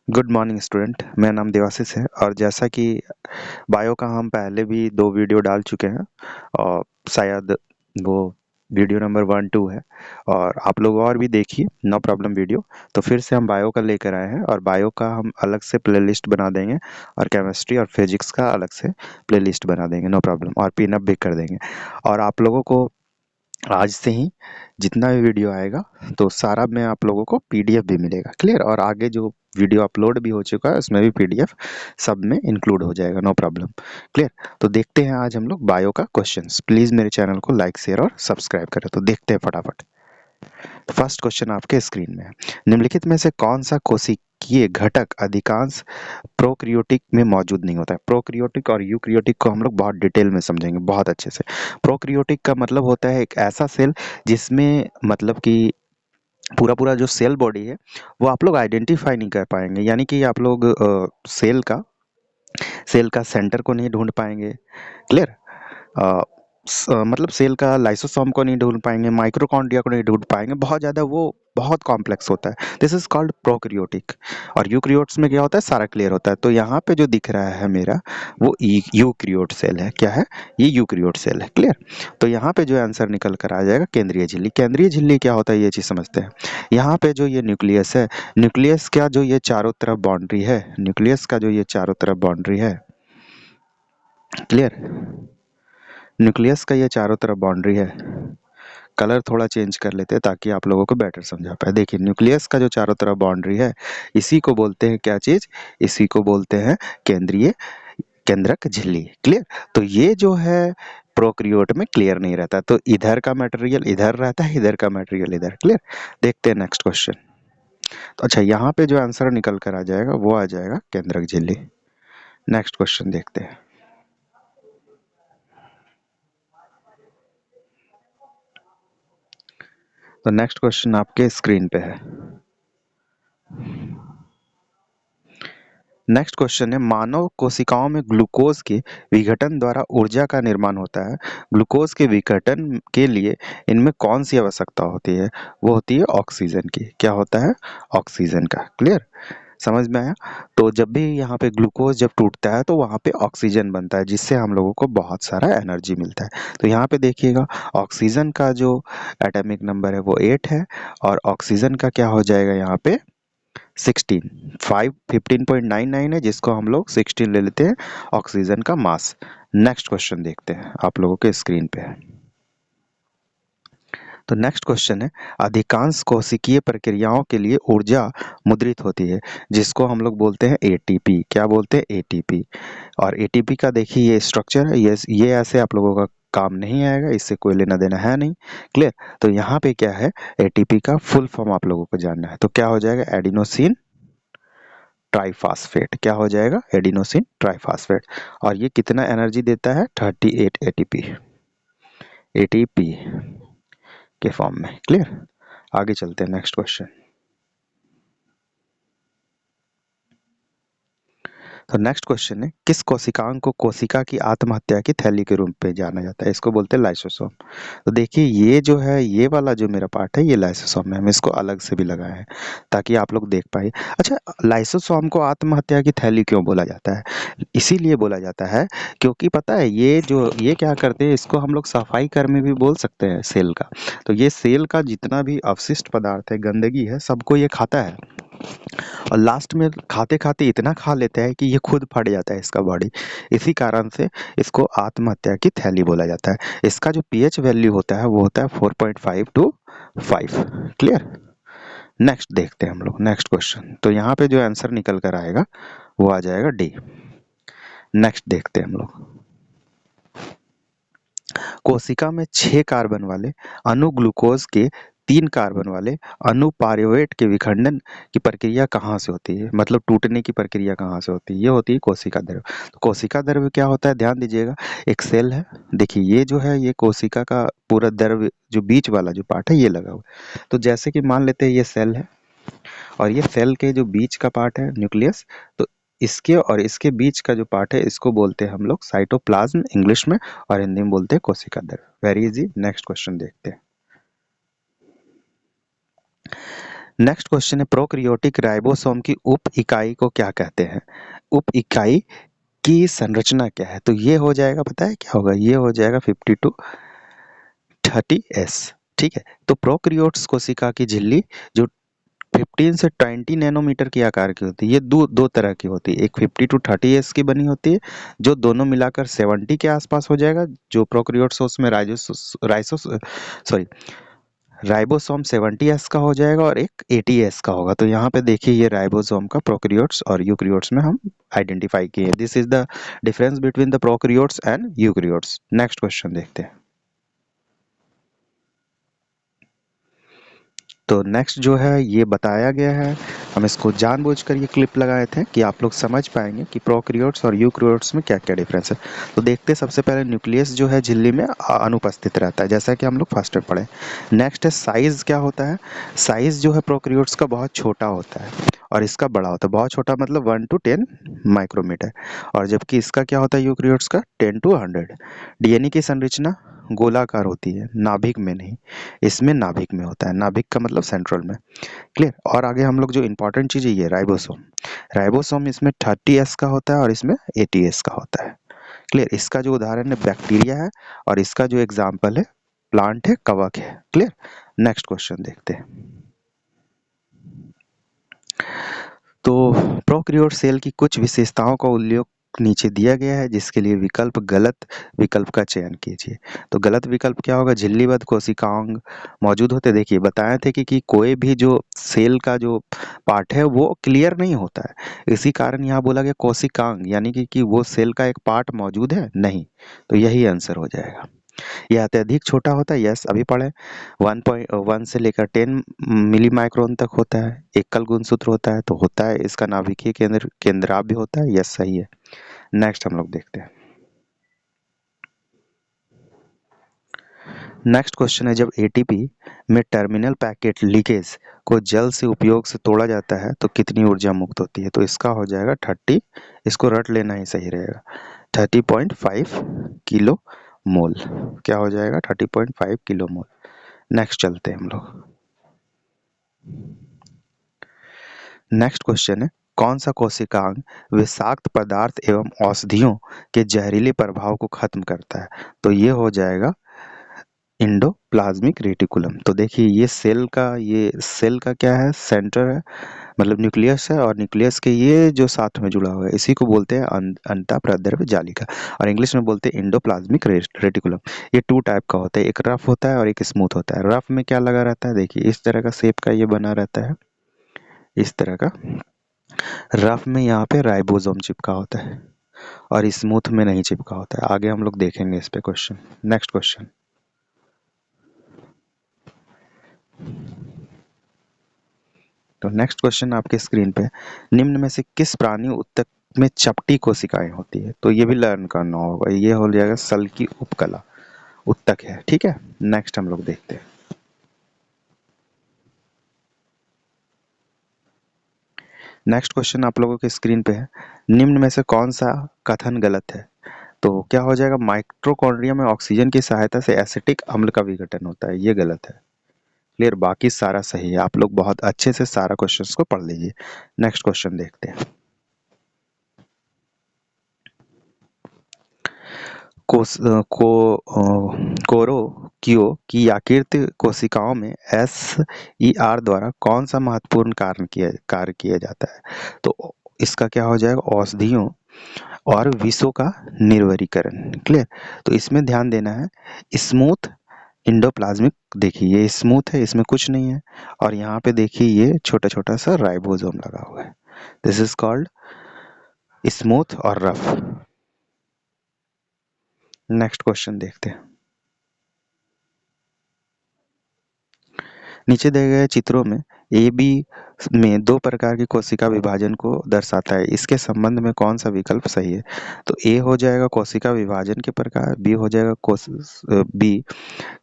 Good morning student. मेरा नाम देवाशीष है और जैसा कि बायो का हम पहले भी 2 वीडियो डाल चुके हैं और शायद वो वीडियो नंबर 1, 2 है और आप लोग और भी देखिए, नो प्रॉब्लम वीडियो। तो फिर से हम बायो का लेकर आए हैं और बायो का हम अलग से प्लेलिस्ट बना देंगे और केमिस्ट्री और फिजिक्स का अलग से प्लेलिस्ट बना देंगे, नो प्रॉब्लम, और पिन अप भी कर देंगे। और आप लोगों को आज से ही जितना भी वीडियो आएगा तो सारा में आप लोगों को पीडीएफ भी मिलेगा, क्लियर। और आगे जो वीडियो अपलोड भी हो चुका है उसमें भी पीडीएफ सब में इंक्लूड हो जाएगा, नो प्रॉब्लम, क्लियर। तो देखते हैं आज हम लोग बायो का क्वेश्चंस। प्लीज़ मेरे चैनल को लाइक शेयर और सब्सक्राइब करें। तो देखते हैं फटाफट। फर्स्ट क्वेश्चन आपके स्क्रीन में है, निम्नलिखित में से कौन सा कोशिकीय घटक अधिकांश प्रोकैरियोटिक में मौजूद नहीं होता है। प्रोकैरियोटिक और यूकैरियोटिक को हम लोग बहुत डिटेल में समझेंगे, बहुत अच्छे से। प्रोकैरियोटिक का मतलब होता है एक ऐसा सेल जिसमें मतलब कि पूरा पूरा जो सेल बॉडी है वो आप लोग आइडेंटिफाई नहीं कर पाएंगे, यानी कि आप लोग सेल का सेंटर को नहीं ढूंढ पाएंगे, क्लियर। मतलब सेल का लाइसोसोम को नहीं ढूंढ पाएंगे, माइक्रोकॉन्ड्रिया को नहीं ढूंढ पाएंगे, बहुत ज़्यादा वो बहुत कॉम्प्लेक्स होता है। This is called prokaryotic. और यूकैरियोट्स में क्या होता है, सारा क्लियर होता है। तो यहाँ पे जो दिख रहा है मेरा वो यूकैरियोट सेल है। क्या है ये? यूकैरियोट सेल है, क्लियर। तो यहाँ पे जो आंसर निकल कर आ जाएगा केंद्रीय झिल्ली। केंद्रीय झिल्ली क्या होता है ये चीज़ समझते हैं। यहाँ पे जो ये न्यूक्लियस है, न्यूक्लियस का जो ये चारों तरफ बाउंड्री है, न्यूक्लियस का जो ये चारों तरफ बाउंड्री है, क्लियर। न्यूक्लियस का ये चारों तरफ बाउंड्री है। कलर थोड़ा चेंज कर लेते हैं ताकि आप लोगों को बेटर समझा पाए। देखिए न्यूक्लियस का जो चारों तरफ बाउंड्री है इसी को बोलते हैं क्या चीज? इसी को बोलते हैं केंद्रीय केंद्रक झिल्ली, क्लियर। तो ये जो है प्रोकैरियोट में क्लियर नहीं रहता, तो इधर का मटेरियल इधर रहता है, इधर का मटेरियल इधर, क्लियर। देखते हैं नेक्स्ट क्वेश्चन। तो अच्छा, यहाँ पे जो आंसर निकल कर आ जाएगा वो आ जाएगा केंद्रक झिल्ली। नेक्स्ट क्वेश्चन देखते हैं। तो नेक्स्ट क्वेश्चन आपके स्क्रीन पे है। नेक्स्ट क्वेश्चन है, मानव कोशिकाओं में ग्लूकोज के विघटन द्वारा ऊर्जा का निर्माण होता है। ग्लूकोज के विघटन के लिए इनमें कौन सी आवश्यकता होती है? वो होती है ऑक्सीजन की। क्या होता है? ऑक्सीजन का, क्लियर। समझ में आया? तो जब भी यहाँ पे ग्लूकोज जब टूटता है तो वहाँ पे ऑक्सीजन बनता है जिससे हम लोगों को बहुत सारा एनर्जी मिलता है। तो यहाँ पे देखिएगा ऑक्सीजन का जो एटॉमिक नंबर है वो 8 है और ऑक्सीजन का क्या हो जाएगा यहाँ पे 16। 15.99 है जिसको हम लोग 16 ले लेते हैं ऑक्सीजन का मास। नेक्स्ट क्वेश्चन देखते हैं, आप लोगों के स्क्रीन पे है। तो नेक्स्ट क्वेश्चन है, अधिकांश कोशिकीय प्रक्रियाओं के लिए ऊर्जा मुद्रित होती है जिसको हम लोग बोलते हैं एटीपी। क्या बोलते हैं? एटीपी। और एटीपी का देखिए ये स्ट्रक्चर है, ये ऐसे आप लोगों का काम नहीं आएगा, इससे कोई लेना देना है नहीं, क्लियर। तो यहाँ पे क्या है, एटीपी का फुल फॉर्म आप लोगों को जानना है। तो क्या हो जाएगा? Adenosine triphosphate. क्या हो जाएगा? Adenosine triphosphate. और ये कितना एनर्जी देता है? 38 एटीपी, एटीपी के फॉर्म में, क्लियर। आगे चलते हैं, नेक्स्ट क्वेश्चन। तो नेक्स्ट क्वेश्चन है, किस कोशिकांग को कोशिका की आत्महत्या की थैली के रूप में जाना जाता है? इसको बोलते हैं लाइसोसोम। तो देखिए ये जो है, ये वाला जो मेरा पार्ट है ये लाइसोसोम है, हम इसको अलग से भी लगाए हैं ताकि आप लोग देख पाए। अच्छा, लाइसोसोम को आत्महत्या की थैली क्यों बोला जाता है? इसीलिए बोला जाता है क्योंकि पता है ये क्या करते हैं, इसको हम लोग सफाई कर्मी भी बोल सकते हैं सेल का। तो ये सेल का जितना भी अवशिष्ट पदार्थ है, गंदगी है, सबको ये खाता है और लास्ट में खाते खाते इतना खा लेता है कि ये खुद फट जाता है इसका बॉडी। इसी कारण से इसको आत्महत्या की थैली बोला जाता है। इसका जो पीएच वैल्यू होता है वो होता है 4.5 to 5, क्लियर। नेक्स्ट देखते हैं हम लोग, नेक्स्ट क्वेश्चन। तो यहाँ पे जो आंसर निकल कर आएगा वो आ जाएगा डी। नेक्स्ट देखते हैं हम लोग, कोशिका में 6 कार्बन वाले अणु ग्लूकोज के 3 कार्बन वाले अणु पाइरूवेट के विखंडन की प्रक्रिया कहाँ से होती है? मतलब टूटने की प्रक्रिया कहाँ से होती है? ये होती है कोशिका द्रव्य। तो कोशिका द्रव्य क्या होता है? ध्यान दीजिएगा, एक सेल है, देखिए ये जो है ये कोशिका का पूरा द्रव्य जो बीच वाला जो पार्ट है ये लगा हुआ है। तो जैसे कि मान लेते हैं ये सेल है और ये सेल के जो बीच का पार्ट है न्यूक्लियस, तो इसके और इसके बीच का जो पार्ट है इसको बोलते हैं हम लोग साइटोप्लाज्म इंग्लिश में, और हिंदी में बोलते हैं कोशिका द्रव्य। Very easy. नेक्स्ट क्वेश्चन देखते हैं। नेक्स्ट क्वेश्चन है प्रोकैरियोटिक राइबोसोम की उप इकाई को क्या कहते हैं? उप इकाई की संरचना क्या है? तो ये हो जाएगा, पता है क्या होगा? ये हो जाएगा 50 to 30s। ठीक है, तो प्रोकैरियोट्स कोशिका की झिल्ली जो 15 से 20 नैनोमीटर की आकार की होती है, ये दो तरह की होती है। एक 50 to 30s की बनी होती है, जो दोनों मिलाकर 70 के आसपास हो जाएगा, जो प्रोकैरियोट्स उसमें राइबोसोम 70s का हो जाएगा, और एक 80s का होगा। तो यहाँ पे देखिए ये राइबोसोम का प्रोकैरियोट्स और यूकैरियोट्स में हम आइडेंटिफाई किए। This is the difference between the prokaryotes and eukaryotes. Next question देखते हैं। तो नेक्स्ट जो है ये बताया गया है, हम इसको जानबूझकर ये क्लिप लगाए थे कि आप लोग समझ पाएंगे कि प्रोकैरियोट्स और यूकैरियोट्स में क्या क्या डिफरेंस है। तो देखते हैं, सबसे पहले न्यूक्लियस जो है झिल्ली में अनुपस्थित रहता है, जैसा कि हम लोग फर्स्ट में पढ़े। नेक्स्ट है साइज क्या होता है? साइज जो है प्रोकैरियोट्स का बहुत छोटा होता है और इसका बड़ा होता है। बहुत छोटा मतलब 1 to 10 माइक्रोमीटर, और जबकि इसका क्या होता है यूकैरियोट्स का 10 to 100। डीएनए की संरचना गोलाकार होती है, नाभिक में नहीं। इसमें नाभिक में होता है, नाभिक का मतलब सेंट्रल में। क्लियर? और आगे हम लोग जो इंपॉर्टेंट चीज है ये राइबोसोम। राइबोसोम इसमें 30s का होता है और इसमें 80s का होता है। क्लियर? इसका जो उदाहरण है बैक्टीरिया है, और इसका जो एग्जाम्पल है प्लांट है, कवक है। क्लियर? नेक्स्ट क्वेश्चन देखते हैं। तो प्रोकैरियोट सेल की कुछ विशेषताओं का उल्लेख नीचे दिया गया है, जिसके लिए गलत विकल्प का चयन कीजिए। तो गलत विकल्प क्या होगा? झिल्लीबद्ध कोशिकांग मौजूद होते। देखिए बताए थे कि कोई भी जो सेल का जो पार्ट है वो क्लियर नहीं होता है, इसी कारण यहाँ बोला गया कोशिकांग, यानी कि वो सेल का एक पार्ट मौजूद है नहीं। तो यही आंसर हो जाएगा। यह अत्यधिक छोटा होता है, यस अभी पढ़े। 1.1 से लेकर 10 मिली माइक्रोन तक होता है। एकल गुणसूत्र होता है, तो होता है इसका नाभिकीय केंद्राभ भी होता है, यस सही है। नेक्स्ट हम लोग देखते हैं। नेक्स्ट क्वेश्चन है जब एटीपी में टर्मिनल पैकेट लीकेज को जल से उपयोग से तोड़ा जाता है तो कितनी ऊर्जा मुक्त होती है? तो इसका हो जाएगा 30, इसको रट लेना ही सही रहेगा, 30.5 किलो मोल। क्या हो जाएगा? 30.5 किलो मोल। नेक्स्ट चलते हैं हम लोग। नेक्स्ट क्वेश्चन है कौन सा कोशिकांग विषाक्त पदार्थ एवं औषधियों के जहरीले प्रभाव को खत्म करता है? तो ये हो जाएगा इंडोप्लाज्मिक रेटिकुलम। तो देखिए ये सेल का क्या है? सेंटर है, मतलब न्यूक्लियस है, और न्यूक्लियस के ये जो साथ में जुड़ा हुआ है इसी को बोलते हैं अंतःप्रद्रव्य जालिका, और इंग्लिश में बोलते हैं इंडोप्लाज्मिक रेटिकुलम। ये 2 टाइप का होता है, एक रफ होता है और एक स्मूथ होता है। रफ में क्या लगा रहता है? देखिए इस तरह का शेप का ये बना रहता है, इस तरह का। रफ में यहाँ पे राइबोसोम चिपका होता है और स्मूथ में नहीं चिपका होता है। आगे हम लोग देखेंगे इस पे क्वेश्चन। Next question. तो नेक्स्ट क्वेश्चन आपके स्क्रीन पे, निम्न में से किस प्राणी उत्तक में चपटी कोशिकाएं होती है? तो ये भी लर्न करना होगा, ये हो जाएगा सल की उपकला, उत्तक है। ठीक है, नेक्स्ट हम लोग देखते हैं। नेक्स्ट क्वेश्चन आप लोगों के स्क्रीन पे है, निम्न में से कौन सा कथन गलत है? तो क्या हो जाएगा? माइटोकॉन्ड्रिया में ऑक्सीजन की सहायता से एसिटिक अम्ल का विघटन होता है, ये गलत है। क्लियर? बाकी सारा सही है। आप लोग बहुत अच्छे से सारा क्वेश्चंस को पढ़ लीजिए। नेक्स्ट क्वेश्चन देखते हैं। कोस को कोरोक्यो की यकृत कोशिकाओं में SER द्वारा कौन सा महत्वपूर्ण कार्य किया जाता है? तो इसका क्या हो जाएगा? औषधियों और विषों का निर्वरीकरण। क्लियर? तो इसमें ध्यान देना है, स्मूथ इंडोप्लाज्मिक, देखिए ये स्मूथ है, इसमें कुछ नहीं है, और यहाँ पे देखिए ये छोटा छोटा सा राइबोसोम लगा हुआ है। दिस इज कॉल्ड स्मूथ और रफ। नेक्स्ट क्वेश्चन देखते हैं। नीचे दिए गए चित्रों में ए बी में 2 प्रकार की कोशिका विभाजन को दर्शाता है, इसके संबंध में कौन सा विकल्प सही है? तो ए हो जाएगा कोशिका विभाजन के प्रकार, बी हो जाएगा बी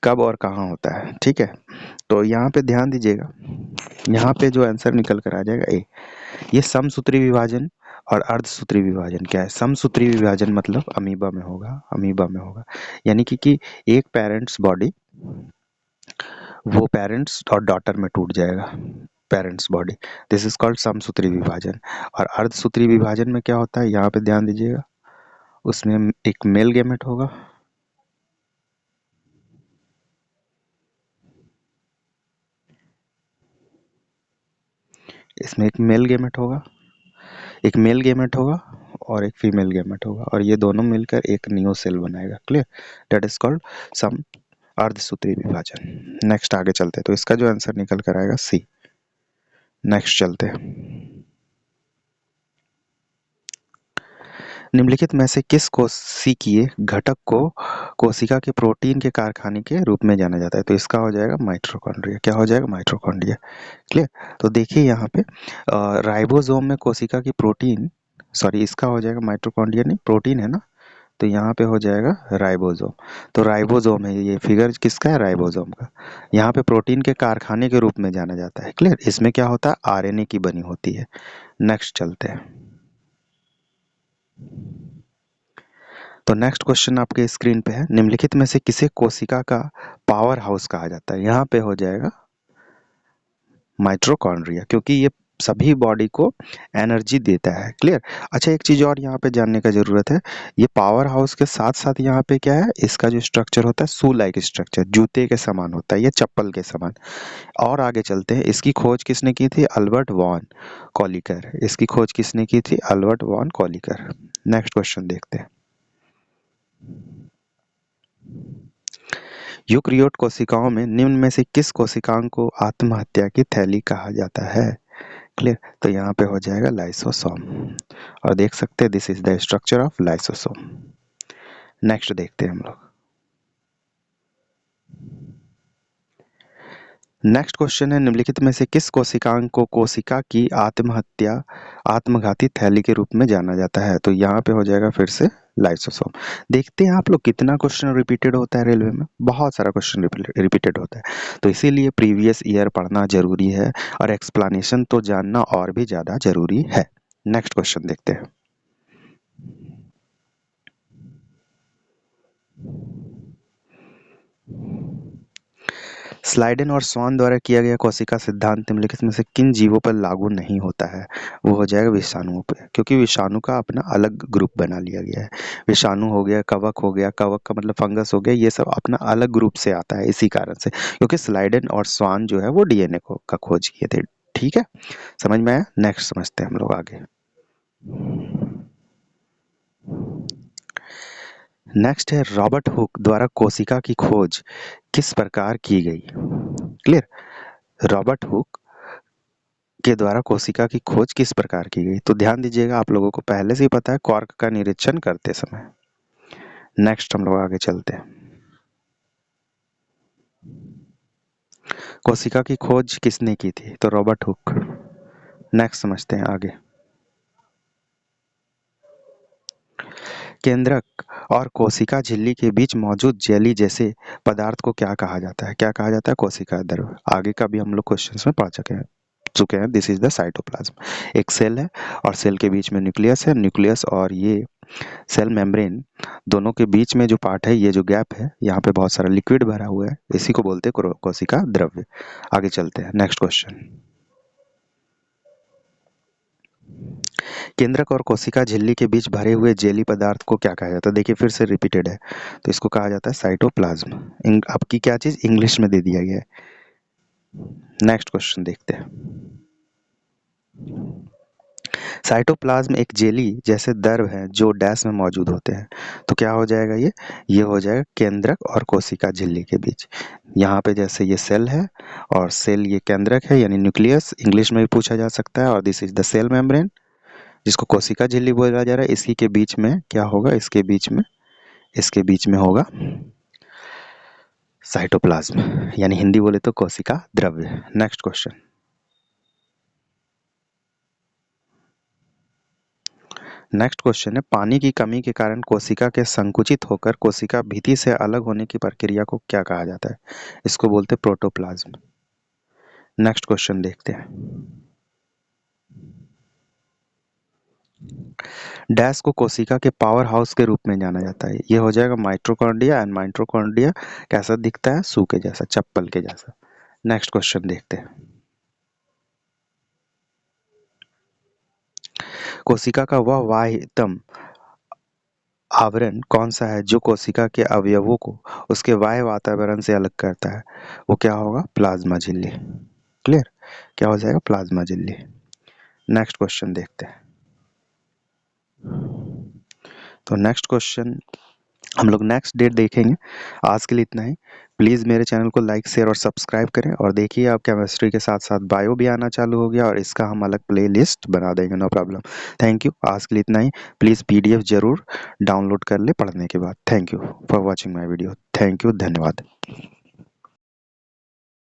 कब और कहाँ होता है। ठीक है, तो यहाँ पे ध्यान दीजिएगा, यहाँ पे जो आंसर निकल कर आ जाएगा ए। ये समसूत्री विभाजन और अर्धसूत्री विभाजन क्या है? समसूत्री विभाजन मतलब अमीबा में होगा, अमीबा में होगा, यानी कि एक पेरेंट्स बॉडी वो पेरेंट्स और डॉटर में टूट जाएगा। Parents body. This is called समसूत्री विभाजन। और अर्धसूत्री विभाजन में क्या होता है, यहाँ पे ध्यान दीजिएगा, उसमें एक मेल गैमेट होगा, इसमें एक मेल गैमेट होगा, एक मेल गैमेट होगा और एक फीमेल गैमेट होगा, और ये दोनों मिलकर एक न्यू सेल बनाएगा। क्लियर? दैट इज कॉल्ड सम अर्धसूत्री विभाजन। नेक्स्ट आगे चलते हैं, तो इसका जो आंसर निकल कर आएगा सी। नेक्स्ट चलते हैं। निम्नलिखित में से किस कोशिकीय घटक को कोशिका के प्रोटीन के कारखाने के रूप में जाना जाता है? तो इसका हो जाएगा माइटोकॉन्ड्रिया। क्या हो जाएगा? माइटोकॉन्ड्रिया। क्लियर? तो देखिए यहाँ पे राइबोसोम में कोशिका की प्रोटीन, सॉरी इसका हो जाएगा माइटोकॉन्ड्रिया नहीं, प्रोटीन है ना, तो यहाँ पे हो जाएगा राइबोसोम। तो राइबोसोम है, ये फिगर किसका है? राइबोसोम का। यहाँ पे प्रोटीन के कारखाने के रूप में जाना जाता है। क्लियर? इसमें क्या होता है? आरएनए की बनी होती है। नेक्स्ट चलते हैं। तो नेक्स्ट क्वेश्चन आपके स्क्रीन पे है, निम्नलिखित में से किसे कोशिका का पावर हाउस कहा जाता है? यहाँ पे हो जाएगा माइटोकॉन्ड्रिया, क्योंकि ये सभी बॉडी को एनर्जी देता है। क्लियर? अच्छा, एक चीज और यहाँ पे जानने का जरूरत है, ये पावर हाउस के साथ साथ यहाँ पे क्या है, इसका जो स्ट्रक्चर होता है शू लाइक स्ट्रक्चर, जूते के समान होता है, ये चप्पल के समान। और आगे चलते हैं, इसकी खोज किसने की थी? Albert von Kolliker. इसकी खोज किसने की थी? Albert von Kolliker. Next question देखते हैं। यूकैरियोट कोशिकाओं में निम्न में से किस कोशिकांग को आत्महत्या की थैली कहा जाता है? क्लियर? तो यहाँ पे हो जाएगा लाइसोसोम, और देख सकते हैं this is the structure of lysosome. Next देखते हैं हम लोग। नेक्स्ट क्वेश्चन है, निम्नलिखित में से किस कोशिकांग को कोशिका की आत्महत्या आत्मघाती थैली के रूप में जाना जाता है? तो यहाँ पे हो जाएगा फिर से लाइसोसोम। देखते हैं आप लोग कितना क्वेश्चन रिपीटेड होता है रेलवे में, बहुत सारा क्वेश्चन रिपीटेड होता है, तो इसीलिए प्रीवियस ईयर पढ़ना जरूरी है और एक्सप्लेनेशन तो जानना और भी ज्यादा जरूरी है। नेक्स्ट क्वेश्चन देखते हैं। स्लाइडेन और स्वान द्वारा किया गया कोशिका सिद्धांत निम्नलिखित में से किन जीवों पर लागू नहीं होता है? वो हो जाएगा विषाणुओं पे, क्योंकि विषाणु का अपना अलग ग्रुप बना लिया गया है। विषाणु हो गया, कवक हो गया, कवक का मतलब फंगस हो गया, ये सब अपना अलग ग्रुप से आता है इसी कारण से, क्योंकि स्लाइडेन और स्वान जो है वो डीएनए का खोज किए थे। ठीक है, समझ में आया? नेक्स्ट समझते हैं हम लोग आगे। नेक्स्ट है, रॉबर्ट हुक द्वारा कोशिका की खोज किस प्रकार की गई? क्लियर? रॉबर्ट हुक के द्वारा कोशिका की खोज किस प्रकार की गई? तो ध्यान दीजिएगा, आप लोगों को पहले से ही पता है, क्वार्क का निरीक्षण करते समय। नेक्स्ट हम लोग आगे चलते हैं। कोशिका की खोज किसने की थी? तो रॉबर्ट हुक। नेक्स्ट समझते हैं आगे। केंद्रक और कोशिका झिल्ली के बीच मौजूद जेली जैसे पदार्थ को क्या कहा जाता है? क्या कहा जाता है? कोशिका द्रव्य। आगे का भी हम लोग क्वेश्चंस में पढ़ चुके हैं। This is the cytoplasm. एक सेल है और सेल के बीच में न्यूक्लियस है, न्यूक्लियस और ये सेल मेम्ब्रेन दोनों के बीच में जो पार्ट है, ये जो गैप है, यहाँ पे बहुत सारा लिक्विड भरा हुआ है, इसी को बोलते हैं कोशिका द्रव्य। आगे चलते हैं, नेक्स्ट क्वेश्चन। केंद्रक और कोशिका झिल्ली के बीच भरे हुए जेली पदार्थ को क्या कहा जाता है? देखिए फिर से रिपीटेड है, तो इसको कहा जाता है साइटोप्लाज्म। आपकी क्या चीज इंग्लिश में दे दिया गया है। नेक्स्ट क्वेश्चन देखते हैं। साइटोप्लाज्म एक जेली जैसे द्रव है जो डैश में मौजूद होते हैं, तो क्या हो जाएगा? ये हो जाएगा केंद्रक और कोशिका झिल्ली के बीच। यहाँ पे जैसे ये सेल है और सेल ये केंद्रक है, यानी न्यूक्लियस इंग्लिश में भी पूछा जा सकता है, और this is the cell membrane जिसको कोशिका झिल्ली बोला जा रहा है। इसी के बीच में क्या होगा? इसके बीच में होगा साइटोप्लाज्म, यानी हिंदी बोले तो कोशिका द्रव्य। Next question. नेक्स्ट क्वेश्चन है, पानी की कमी के कारण कोशिका के संकुचित होकर कोशिका भित्ति से अलग होने की प्रक्रिया को क्या कहा जाता है? इसको बोलते हैं प्रोटोप्लाज्म। नेक्स्ट क्वेश्चन देखते हैं। डैश को कोशिका के पावर हाउस के रूप में जाना जाता है, ये हो जाएगा माइटोकॉन्ड्रिया। एंड माइटोकॉन्ड्रिया कैसा दिखता है? शू के जैसा, चप्पल के जैसा। नेक्स्ट क्वेश्चन देखते हैं। कोशिका का वह बाह्यतम आवरण कौन सा है जो कोशिका के अवयवों को उसके बाह्य वातावरण से अलग करता है? वो क्या होगा? प्लाज्मा झिल्ली। क्लियर? क्या हो जाएगा? प्लाज्मा झिल्ली। नेक्स्ट क्वेश्चन देखते हैं। तो नेक्स्ट क्वेश्चन हम लोग नेक्स्ट डेट देखेंगे। आज के लिए इतना ही। प्लीज़ मेरे चैनल को लाइक शेयर और सब्सक्राइब करें और देखिए अब केमिस्ट्री के साथ साथ बायो भी आना चालू हो गया और इसका हम अलग प्ले लिस्ट बना देंगे, नो प्रॉब्लम। Thank you. आज के लिए इतना ही। प्लीज़ PDF ज़रूर डाउनलोड कर ले पढ़ने के बाद। Thank you for watching my video. Thank you, धन्यवाद।